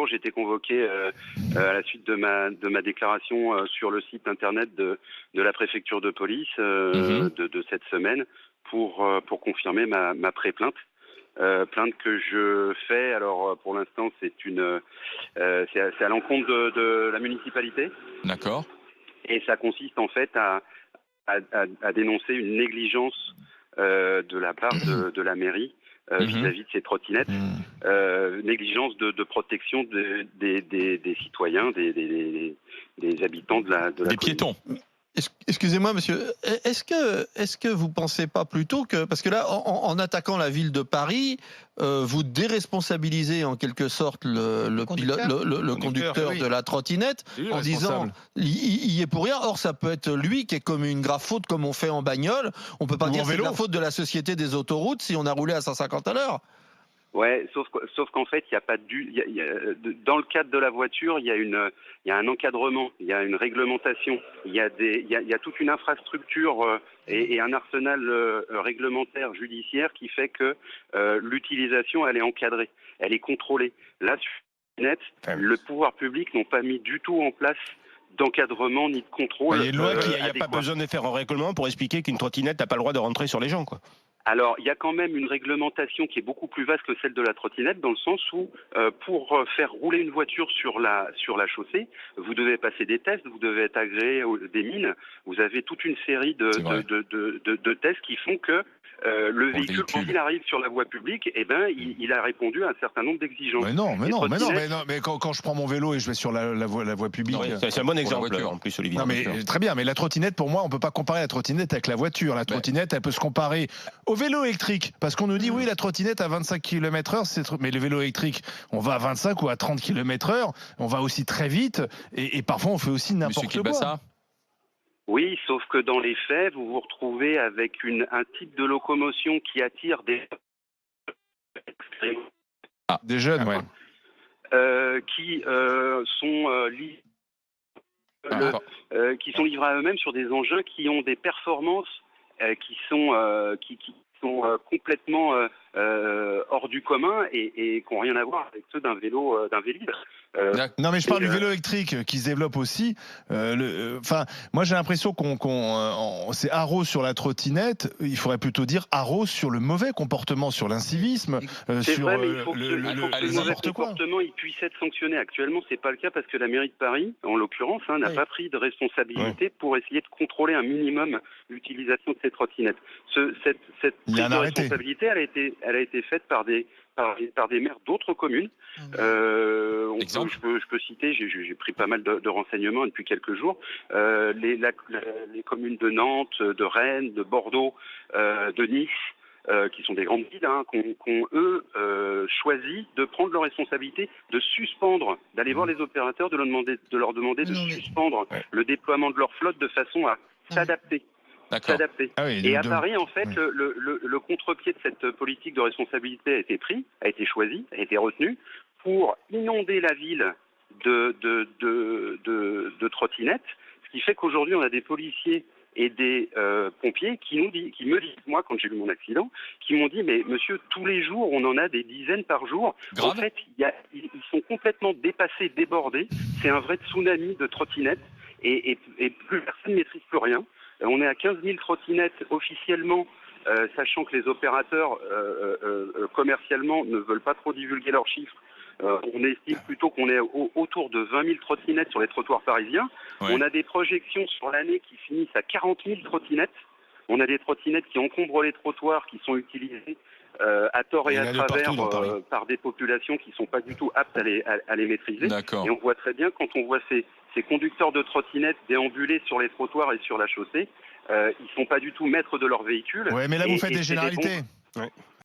j'ai été convoqué à la suite de ma déclaration sur le site internet de la préfecture de police de cette semaine pour confirmer ma pré-plainte. Plainte que je fais. Alors pour l'instant, c'est à l'encontre de la municipalité. D'accord. Et ça consiste en fait à dénoncer une négligence de la part de la mairie vis-à-vis de ces trottinettes, négligence de protection des citoyens, des habitants de la Des commune. piétons. Excusez-moi, monsieur. Est-ce que vous pensez pas plutôt que, parce que là, en attaquant la ville de Paris, vous déresponsabilisez en quelque sorte le conducteur oui. de la trottinette en disant il y est pour rien. Or, ça peut être lui qui est commis une grave faute comme on fait en bagnole. On peut pas dire que c'est de la faute de la société des autoroutes si on a roulé à 150 à l'heure. Ouais, sauf qu'en fait, il n'y a pas dans le cadre de la voiture, il y a un encadrement, il y a une réglementation, il y a toute une infrastructure et un arsenal réglementaire judiciaire qui fait que l'utilisation, elle est encadrée, elle est contrôlée. Là, sur Internet, le pouvoir public n'ont pas mis du tout en place d'encadrement ni de contrôle. Il y a une loi il n'y a pas besoin de faire un règlement pour expliquer qu'une trottinette n'a pas le droit de rentrer sur les gens, quoi. Alors, il y a quand même une réglementation qui est beaucoup plus vaste que celle de la trottinette, dans le sens où, pour faire rouler une voiture sur la chaussée, vous devez passer des tests, vous devez être agréé des mines. Vous avez toute une série de tests qui font que le véhicule, quand il arrive sur la voie publique, il a répondu à un certain nombre d'exigences. Mais quand je prends mon vélo et je vais sur la voie publique, c'est un bon exemple en plus, Olivier. Non, mais très bien, mais la trottinette, pour moi, on peut pas comparer la trottinette avec la voiture. La trottinette, elle peut se comparer au vélo électrique, parce qu'on nous dit oui, la trottinette à 25 km/h, mais le vélo électrique, on va à 25 ou à 30 km/h, on va aussi très vite, et parfois on fait aussi n'importe quoi. Oui, sauf que dans les faits, vous vous retrouvez avec un type de locomotion qui attire des jeunes, qui sont livrés à eux-mêmes sur des engins qui ont des performances qui sont complètement hors du commun et qui n'ont rien à voir avec ceux d'un vélib. Non, mais je parle du vélo électrique qui se développe aussi. Moi j'ai l'impression c'est haro sur la trottinette. Il faudrait plutôt dire haro sur le mauvais comportement, sur l'incivisme, sur vrai, mais il faut que le mauvais comportement il puisse être sanctionné. Actuellement, c'est pas le cas parce que la mairie de Paris, en l'occurrence, n'a pas pris de responsabilité pour essayer de contrôler un minimum l'utilisation de ces trottinettes. Cette prise de responsabilité, elle a été faite par des maires d'autres communes. Je peux citer, j'ai pris pas mal de renseignements depuis quelques jours, les communes de Nantes, de Rennes, de Bordeaux, de Nice, qui sont des grandes villes, qui ont eux choisi de prendre leurs responsabilités, de suspendre, d'aller voir les opérateurs, de leur demander de suspendre le déploiement de leur flotte de façon à s'adapter. Et à Paris, en fait, le contre-pied de cette politique de responsabilité a été choisi, a été retenu pour inonder la ville de trottinettes, ce qui fait qu'aujourd'hui on a des policiers et des pompiers qui me disent, moi quand j'ai eu mon accident, qui m'ont dit mais monsieur, tous les jours on en a des dizaines par jour. En fait, ils sont complètement dépassés, débordés. C'est un vrai tsunami de trottinettes et plus personne ne maîtrise plus rien. On est à 15 000 trottinettes officiellement, sachant que les opérateurs commercialement ne veulent pas trop divulguer leurs chiffres. On estime plutôt qu'on est autour de 20 000 trottinettes sur les trottoirs parisiens. Ouais. On a des projections sur l'année qui finissent à 40 000 trottinettes. On a des trottinettes qui encombrent les trottoirs, qui sont utilisées à tort et à travers par des populations qui ne sont pas du tout aptes à les maîtriser. Et on voit très bien, quand on voit ces conducteurs de trottinettes déambuler sur les trottoirs et sur la chaussée, ils ne sont pas du tout maîtres de leur véhicule. Oui, mais là, vous faites des généralités.